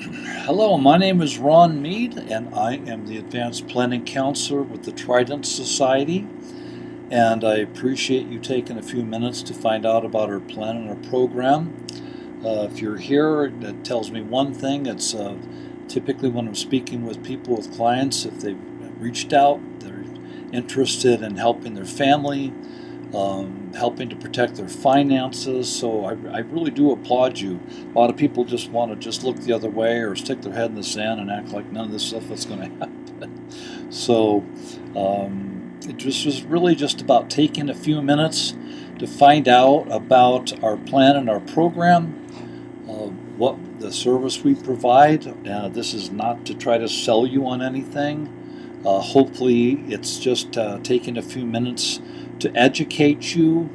Hello, my name is Ron Mead, and I am the Advanced Planning Counselor with the Trident Society. And I appreciate you taking a few minutes to find out about our plan and our program. If you're here, it tells me one thing. It's typically when I'm speaking with people, with clients, if they've reached out, they're interested in helping their family, helping to protect their finances. So I really do applaud you. A lot of people just want to just look the other way or stick their head in the sand and act like none of this stuff is going to happen. So it just was really just about taking a few minutes to find out about our plan and our program, what the service we provide. This is not to try to sell you on anything. Hopefully, it's just taking a few minutes to educate you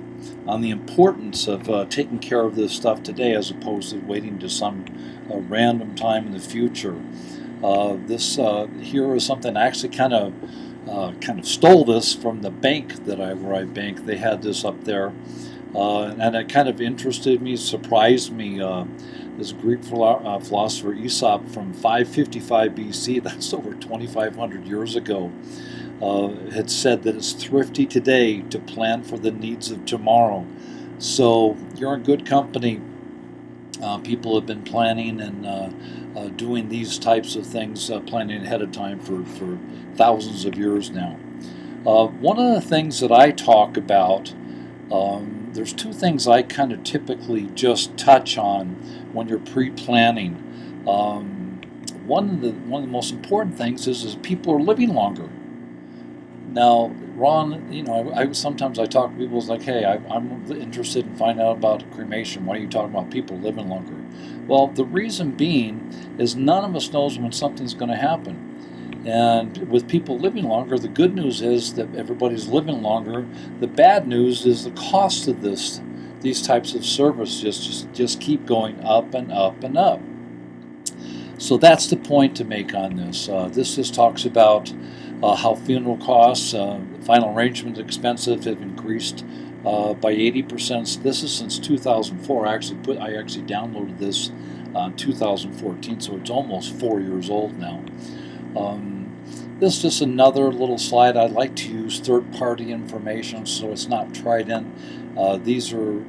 on the importance of taking care of this stuff today as opposed to waiting to some random time in the future. This here is something I actually kind of stole this from the bank where I bank. They had this up there, and it kind of interested me, surprised me. This Greek philosopher Aesop from 555 BC, that's over 2,500 years ago, had said that it's thrifty today to plan for the needs of tomorrow. So you're in good company. People have been planning and doing these types of things, planning ahead of time for thousands of years now. One of the things that I talk about, there's two things I kind of typically just touch on when you're pre-planning. One of the most important things is people are living longer. Now, Ron, sometimes I talk to people. It's like, hey, I'm interested in finding out about cremation. Why are you talking about people living longer? Well, the reason being is none of us knows when something's going to happen. And with people living longer, the good news is that everybody's living longer. The bad news is the cost of these types of service just keep going up and up and up. So that's the point to make on this. This just talks about how funeral costs, final arrangement expenses have increased by 80%. This is since 2004. I actually downloaded this in 2014, so it's almost 4 years old now. This is just another little slide. I like to use third-party information, so it's not Trident. These are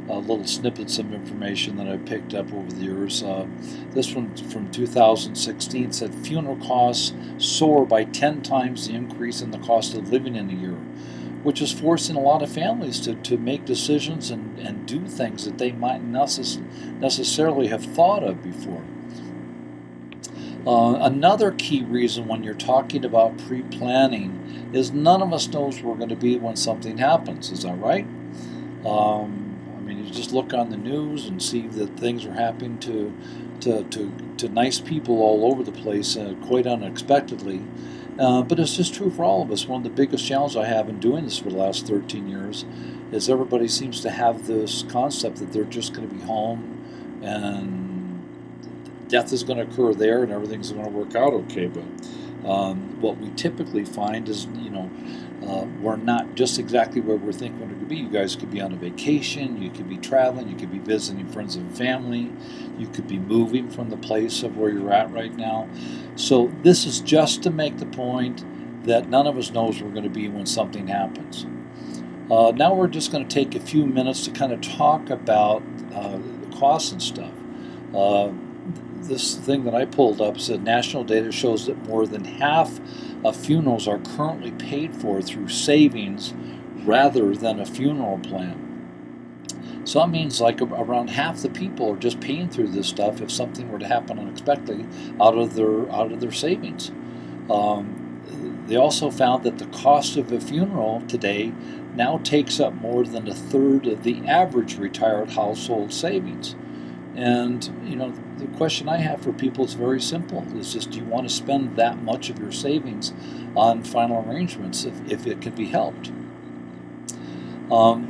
little snippets of information that I picked up over the years. This one from 2016 said funeral costs soar by 10 times the increase in the cost of living in a year, which is forcing a lot of families to make decisions and do things that they might necessarily have thought of before. Another key reason when you're talking about pre-planning is none of us knows where we're going to be when something happens. Is that right? You just look on the news and see that things are happening to nice people all over the place, quite unexpectedly. But it's just true for all of us. One of the biggest challenges I have in doing this for the last 13 years is everybody seems to have this concept that they're just going to be home and death is going to occur there and everything's going to work out okay. But what we typically find is, we're not just exactly where we're thinking we're going to be. You guys could be on a vacation, you could be traveling, you could be visiting friends and family, you could be moving from the place of where you're at right now. So this is just to make the point that none of us knows where we're going to be when something happens. Now we're just going to take a few minutes to kind of talk about the costs and stuff. This thing that I pulled up said national data shows that more than half of funerals are currently paid for through savings rather than a funeral plan. So that means like around half the people are just paying through this stuff if something were to happen unexpectedly out of their savings. They also found that the cost of a funeral today now takes up more than a third of the average retired household savings. And, the question I have for people is very simple. It's just, do you want to spend that much of your savings on final arrangements if it can be helped?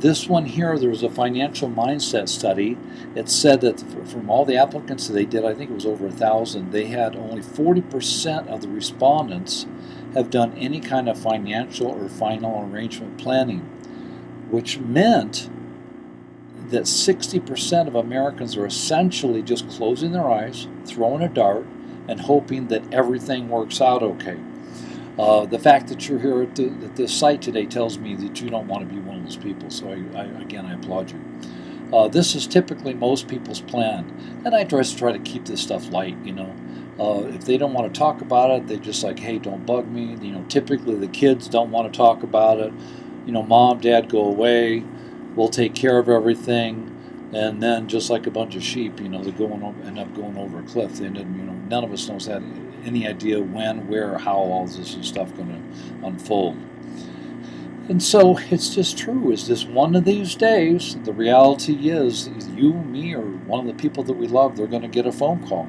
This one here, there was a financial mindset study. It said that from all the applicants that they did, I think it was over 1,000, they had only 40% of the respondents have done any kind of financial or final arrangement planning, which meant that 60% of Americans are essentially just closing their eyes, throwing a dart, and hoping that everything works out okay. The fact that you're here at this site today tells me that you don't want to be one of those people, so I applaud you. This is typically most people's plan, and I just try to keep this stuff light, If they don't want to talk about it, they just like, hey, don't bug me. Typically the kids don't want to talk about it. Mom, dad, go away. We'll take care of everything. And then just like a bunch of sheep, they end up going over a cliff. None of us knows any idea when, where, or how all this stuff going to unfold. And so it's just true. Is this one of these days, the reality is you, me, or one of the people that we love, they're going to get a phone call.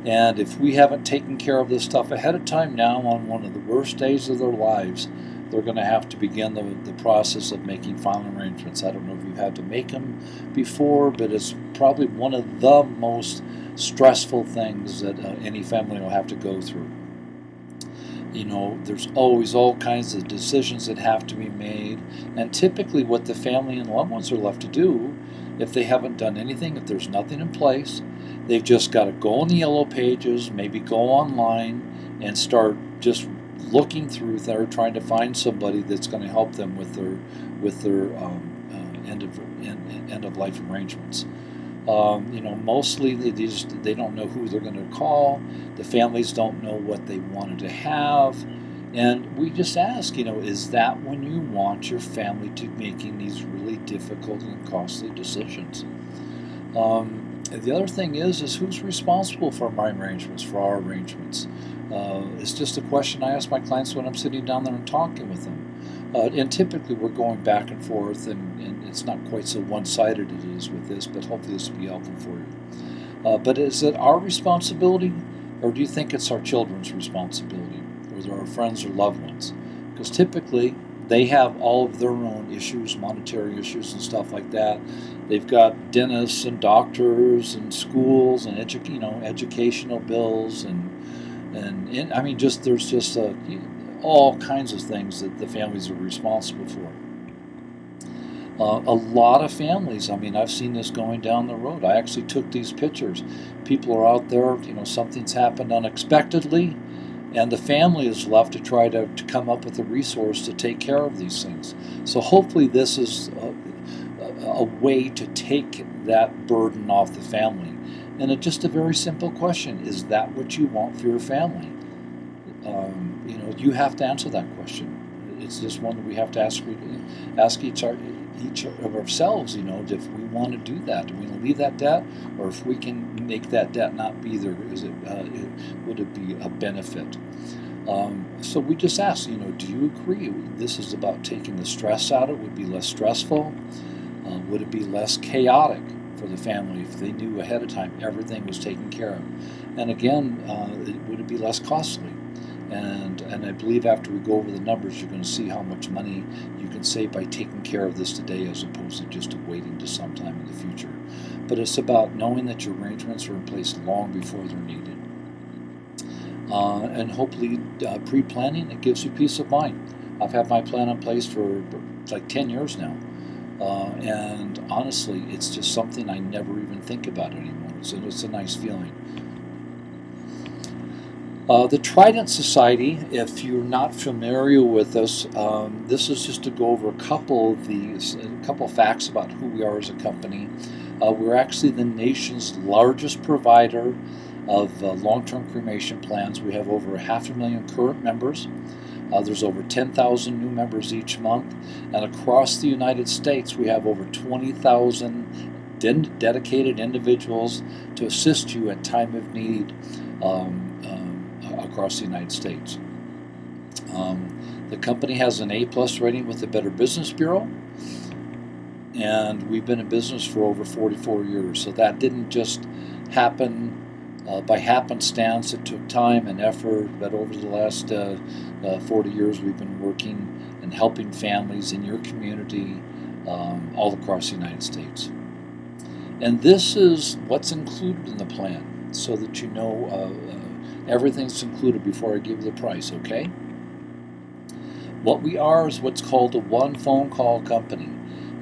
And if we haven't taken care of this stuff ahead of time now on one of the worst days of their lives, they're going to have to begin the process of making final arrangements. I don't know if you've had to make them before, but it's probably one of the most stressful things that any family will have to go through. There's always all kinds of decisions that have to be made, and typically what the family and loved ones are left to do, if they haven't done anything, if there's nothing in place, they've just got to go on the yellow pages, maybe go online and start just looking through there, trying to find somebody that's going to help them with their end of life arrangements. Mostly they don't know who they're going to call. The families don't know what they wanted to have, and we just ask, is that when you want your family to be making these really difficult and costly decisions? The other thing is who's responsible for my arrangements, for our arrangements? It's just a question I ask my clients when I'm sitting down there and talking with them. And typically we're going back and forth, and it's not quite so one-sided as it is with this, but hopefully this will be helpful for you. But is it our responsibility, or do you think it's our children's responsibility, or our friends or loved ones? Because typically they have all of their own issues, monetary issues and stuff like that. They've got dentists and doctors and schools and educational bills and I mean, there's just all kinds of things that the families are responsible for. A lot of families, I've seen this going down the road. I actually took these pictures. People are out there, something's happened unexpectedly, and the family is left to try to come up with a resource to take care of these things. So hopefully this is a way to take that burden off the family. And just a very simple question, is that what you want for your family? You have to answer that question. It's just one that we have to ask each of ourselves, if we want to do that. Do we want to leave that debt? Or if we can make that debt not be there, would it be a benefit? So we just ask, do you agree? This is about taking the stress out. It would be less stressful. Would it be less chaotic for the family if they knew ahead of time everything was taken care of? And again, would it be less costly? And I believe after we go over the numbers, you're going to see how much money you can save by taking care of this today as opposed to just waiting to sometime in the future. But it's about knowing that your arrangements are in place long before they're needed. And hopefully pre-planning, it gives you peace of mind. I've had my plan in place for like 10 years now. And honestly, it's just something I never even think about anymore. So it's a nice feeling. The Trident Society, if you're not familiar with us, this is just to go over a couple of facts about who we are as a company. We're actually the nation's largest provider of long-term cremation plans. We have over 500,000 current members. There's over 10,000 new members each month, and across the United States we have over 20,000 dedicated individuals to assist you at time of need across the United States. The company has an A+ rating with the Better Business Bureau, and we've been in business for over 44 years. So that didn't just happen by happenstance. It took time and effort, but over the last 40 years we've been working and helping families in your community all across the United States. And this is what's included in the plan, so that you know everything's included before I give you the price, okay? What we are is what's called a one phone call company.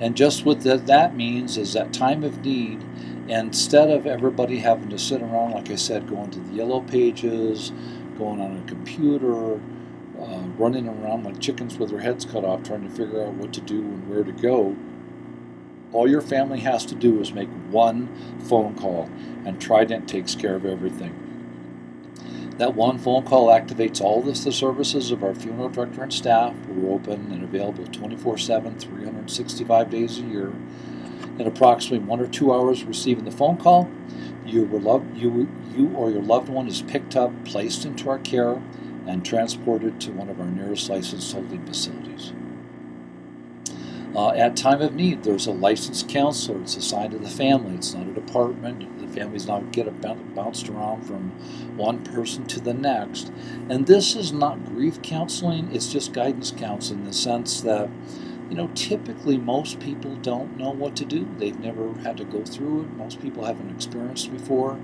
And just what that means is that time of need, instead of everybody having to sit around, like I said, going to the yellow pages, going on a computer, running around like chickens with their heads cut off trying to figure out what to do and where to go, all your family has to do is make one phone call, and Trident takes care of everything. That one phone call activates all the services of our funeral director and staff. We're open and available 24/7, 365 days a year. In approximately 1 or 2 hours receiving the phone call, you or your loved one is picked up, placed into our care, and transported to one of our nearest licensed holding facilities. At time of need, there's a licensed counselor. It's assigned to the family. It's not a department. The family's not get bounced around from one person to the next. And this is not grief counseling. It's just guidance counseling in the sense that, typically most people don't know what to do. They've never had to go through it. Most people haven't experienced before.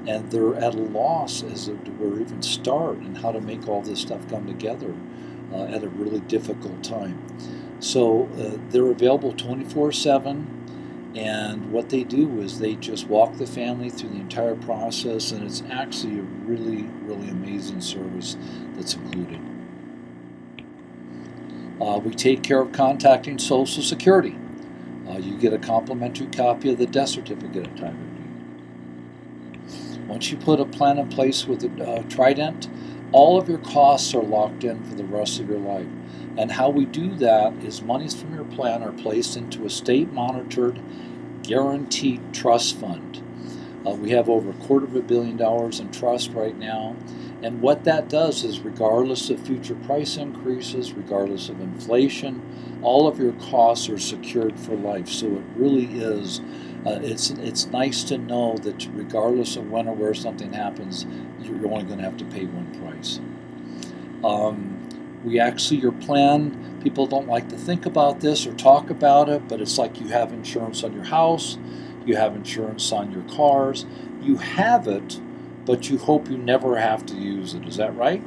And they're at a loss as to where to even start and how to make all this stuff come together at a really difficult time. So they're available 24/7, and what they do is they just walk the family through the entire process, and it's actually a really, really amazing service that's included. We take care of contacting Social Security. You get a complimentary copy of the death certificate at time of need. Once you put a plan in place with Trident, all of your costs are locked in for the rest of your life. And how we do that is monies from your plan are placed into a state-monitored, guaranteed trust fund. We have over $250 million in trust right now. And what that does is, regardless of future price increases, regardless of inflation, all of your costs are secured for life. So it really is, it's nice to know that regardless of when or where something happens, you're only going to have to pay one price. Your plan, people don't like to think about this or talk about it, but it's like you have insurance on your house, you have insurance on your cars, you have it, but you hope you never have to use it. Is that right?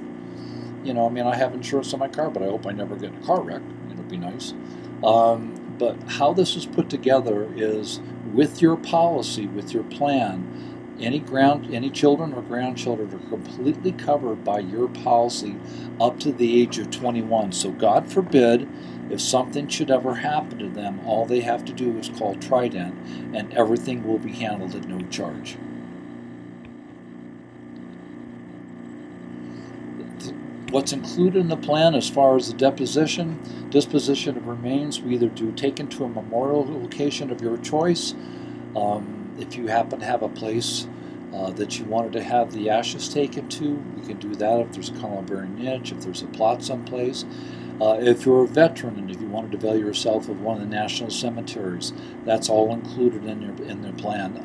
I have insurance on my car, but I hope I never get in a car wreck. It'd be nice. But how this is put together is with your policy, with your plan, any children or grandchildren are completely covered by your policy up to the age of 21. So God forbid, if something should ever happen to them, all they have to do is call Trident, and everything will be handled at no charge. What's included in the plan as far as the disposition of remains, we either do taken to a memorial location of your choice. If you happen to have a place that you wanted to have the ashes taken to, we can do that if there's a columbarium niche, if there's a plot someplace. If you're a veteran and if you wanted to avail yourself of one of the national cemeteries, that's all included in their plan.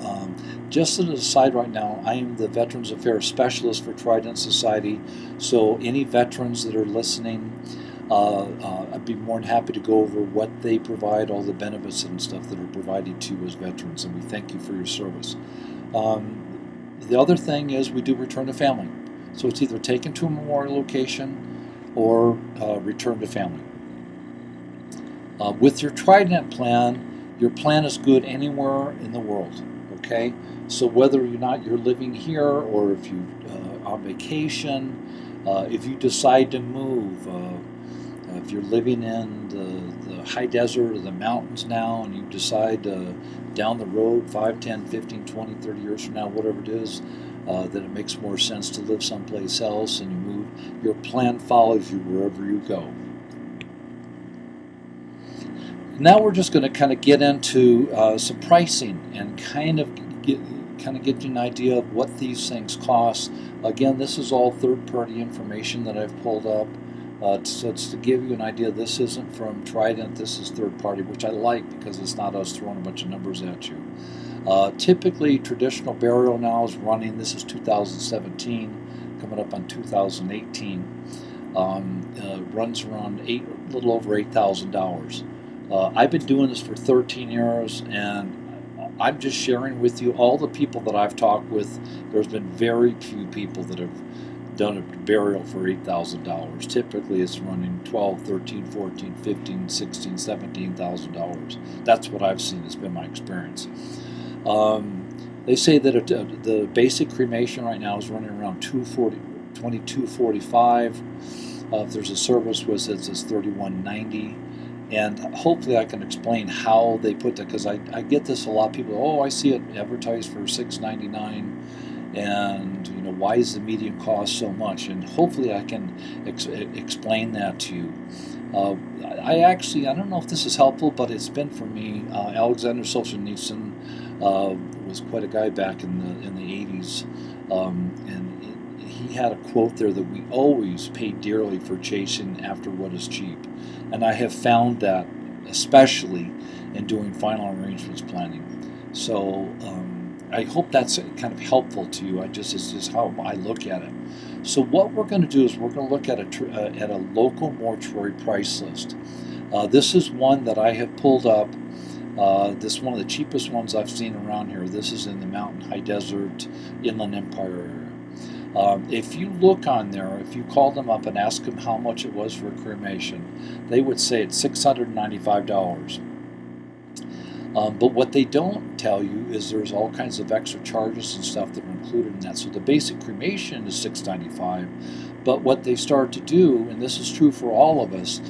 Just as an aside right now, I am the Veterans Affairs Specialist for Trident Society, so any veterans that are listening, I'd be more than happy to go over what they provide, all the benefits and stuff that are provided to you as veterans, and we thank you for your service. The other thing is we do return to family. So it's either taken to a memorial location or return to family. With your Trident plan, your plan is good anywhere in the world, okay? So whether or not you're living here or if you're on vacation, if you decide to move, if you're living in the high desert or the mountains now and you decide down the road 5, 10, 15, 20, 30 years from now, whatever it is, that it makes more sense to live someplace else and you move, your plan follows you wherever you go. Now we're just going to kind of get into some pricing and kind of get you an idea of what these things cost. Again, this is all third-party information that I've pulled up. So it's to give you an idea. This isn't from Trident. This is third-party, which I like because it's not us throwing a bunch of numbers at you. Typically, traditional burial now is running, this is 2017, coming up on 2018, runs around a little over $8,000. I've been doing this for 13 years, and I'm just sharing with you all the people that I've talked with. There's been very few people that have done a burial for $8,000. Typically it's running $12, $13, $14, $15, $16, $17,000. That's what I've seen, has been my experience. They say that the basic cremation right now is running around $22.45. If there's a service with it, it's $31.90. And hopefully I can explain how they put that, because I get this a lot. People, oh, I see it advertised for $6.99, and why is the median cost so much? And hopefully I can explain that to you. I don't know if this is helpful, but it's been for me. Alexander Solzhenitsyn was quite a guy back in the 80s, and he had a quote there that we always pay dearly for chasing after what is cheap. And I have found that especially in doing final arrangements planning. So I hope that's kind of helpful to you. It's just how I look at it. So what we're going to do is we're going to look at a local mortuary price list. This is one that I have pulled up. This is one of the cheapest ones I've seen around here. This is in the mountain, high desert, Inland Empire area. If you look on there, if you call them up and ask them how much it was for a cremation, they would say it's $695. But what they don't tell you is there's all kinds of extra charges and stuff that are included in that. So the basic cremation is $695. But what they start to do, and this is true for all of us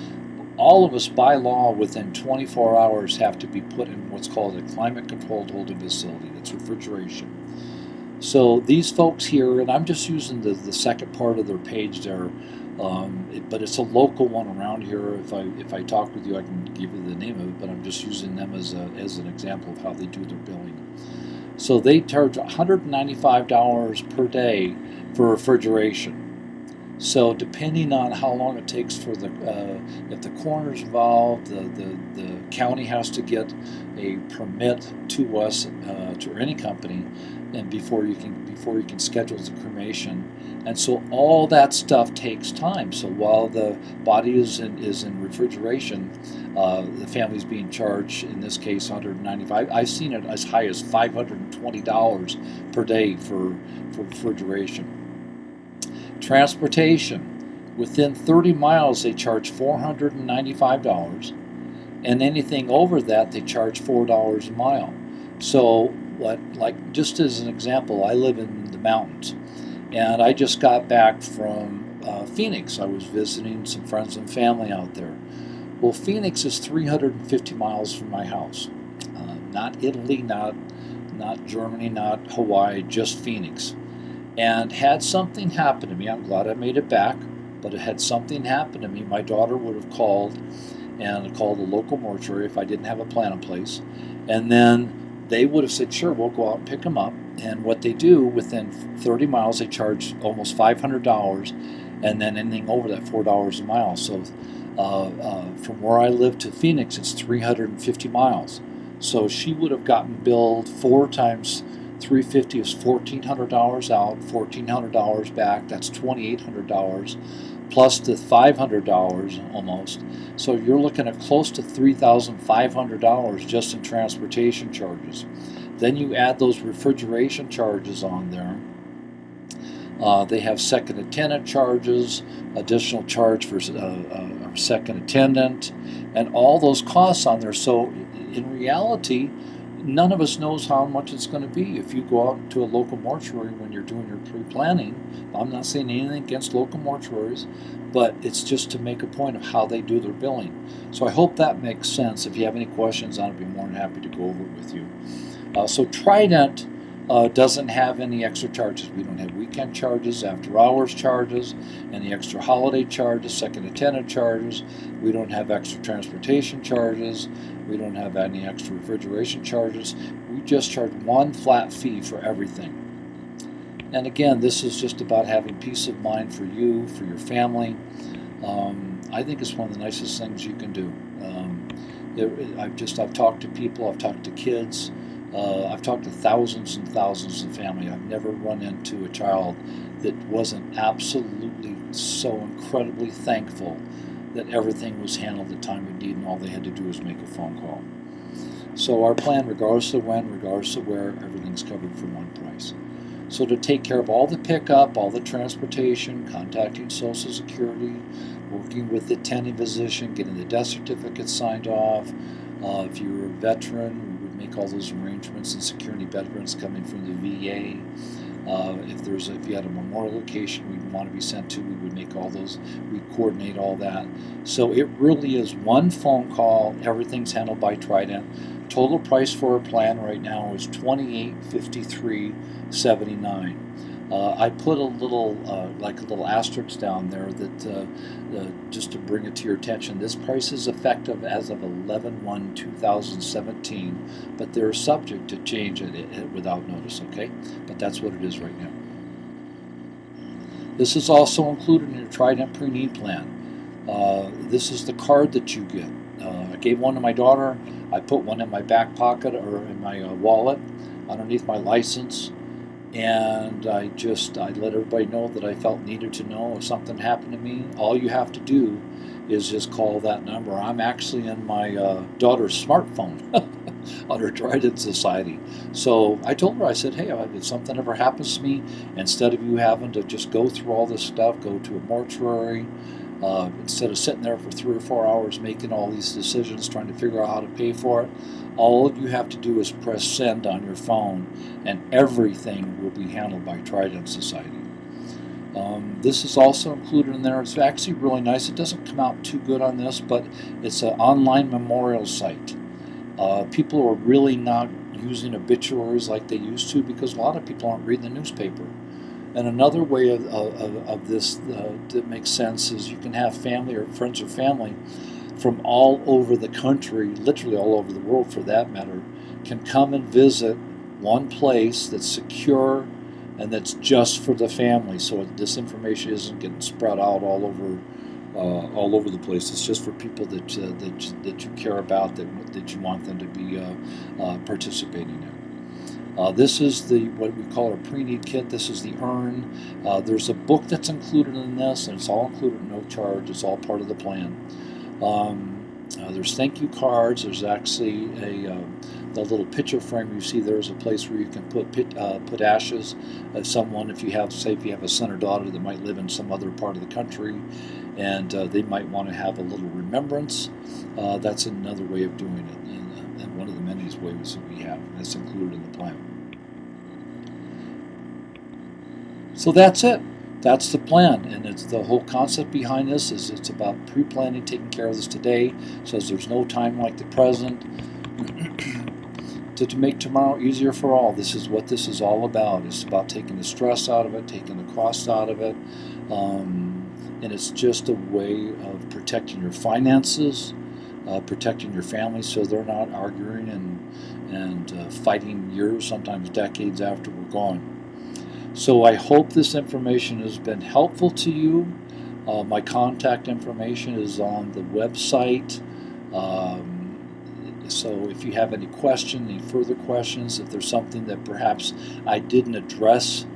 by law within 24 hours have to be put in what's called a climate-controlled holding facility. That's refrigeration. So these folks here, and I'm just using the second part of their page there, but it's a local one around here. If I talk with you, I can give you the name of it, but I'm just using them as an example of how they do their billing. So they charge $195 per day for refrigeration. So depending on how long it takes for if the coroner's involved, the county has to get a permit to us, to any company, and before you can schedule the cremation. And so all that stuff takes time. So while the body is in refrigeration, the family's being charged, in this case, $195. I've seen it as high as $520 per day for refrigeration. Transportation. Within 30 miles, they charge $495, and anything over that, they charge $4 a mile. So, just as an example, I live in the mountains, and I just got back from Phoenix. I was visiting some friends and family out there. Well, Phoenix is 350 miles from my house. Not Italy, not Germany, not Hawaii, just Phoenix. And had something happen to me, I'm glad I made it back, but had something happen to me, my daughter would have called the local mortuary if I didn't have a plan in place. And then they would have said, sure, we'll go out and pick them up. And what they do, within 30 miles, they charge almost $500, and then anything over that, $4 a mile. So from where I live to Phoenix, it's 350 miles. So she would have gotten billed 4 times 350 is $1,400 out, $1,400 back. That's $2,800 plus the $500 almost. So you're looking at close to $3,500 just in transportation charges. Then you add those refrigeration charges on there. They have second attendant charges, additional charge for a second attendant, and all those costs on there. So in reality, none of us knows how much it's going to be. If you go out to a local mortuary when you're doing your pre-planning, I'm not saying anything against local mortuaries, but it's just to make a point of how they do their billing. So I hope that makes sense. If you have any questions, I'd be more than happy to go over it with you. So Trident doesn't have any extra charges. We don't have weekend charges, after hours charges, any extra holiday charges, second attendant charges. We don't have extra transportation charges. We don't have any extra refrigeration charges. We just charge one flat fee for everything. And again, this is just about having peace of mind for you, for your family. I think it's one of the nicest things you can do. I've talked to people, I've talked to kids, I've talked to thousands and thousands of family. I've never run into a child that wasn't absolutely so incredibly thankful that everything was handled at time of need, and all they had to do was make a phone call. So our plan, regardless of when, regardless of where, everything's covered for one price. So to take care of all the pickup, all the transportation, contacting Social Security, working with the attending physician, getting the death certificate signed off. If you're a veteran, we would make all those arrangements, and security veterans coming from the VA. If you had a memorial location we'd want to be sent to, we would make all those, we coordinate all that. So it really is one phone call. Everything's handled by Trident. Total price for a plan right now is $2853.79. I put a little asterisk down there that just to bring it to your attention. This price is effective as of 11/1/2017, but they're subject to change it without notice. Okay, but that's what it is right now. This is also included in your Trident PreNeed plan. This is the card that you get. I gave one to my daughter. I put one in my back pocket or in my wallet underneath my license. And I let everybody know that I felt needed to know if something happened to me. All you have to do is just call that number. I'm actually in my daughter's smartphone under Trident Society. So I told her, I said, hey, if something ever happens to me, instead of you having to just go through all this stuff, go to a mortuary, instead of sitting there for 3 or 4 hours making all these decisions, trying to figure out how to pay for it, all you have to do is press send on your phone, and everything will be handled by Trident Society. This is also included in there. It's actually really nice. It doesn't come out too good on this, but it's an online memorial site. People are really not using obituaries like they used to because a lot of people aren't reading the newspaper. And another way of this that makes sense is you can have family or friends or family from all over the country, literally all over the world for that matter, can come and visit one place that's secure and that's just for the family. So this information isn't getting spread out all over the place. It's just for people that you care about, that you want them to be participating in. This is what we call our PreNeed kit. This is the urn. There's a book that's included in this, and it's all included at no charge. It's all part of the plan. There's thank you cards. There's actually the little picture frame you see. There's a place where you can put ashes of someone. If you have a son or daughter that might live in some other part of the country, and they might want to have a little remembrance. That's another way of doing it, and one of the many ways that we have. That's included in the plan. So that's it. That's the plan, and it's the whole concept behind this is it's about pre-planning, taking care of this today, so there's no time like the present to make tomorrow easier for all. This is what this is all about. It's about taking the stress out of it, taking the cost out of it, and it's just a way of protecting your finances, protecting your family so they're not arguing and fighting years, sometimes decades after we're gone. So I hope this information has been helpful to you. My contact information is on the website. So if you have any questions, any further questions, if there's something that perhaps I didn't address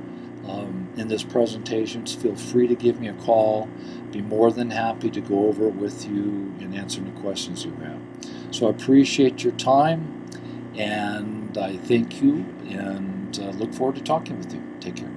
in this presentation, feel free to give me a call. Be more than happy to go over it with you and answer any questions you have. So I appreciate your time, and I thank you, and look forward to talking with you. Take care.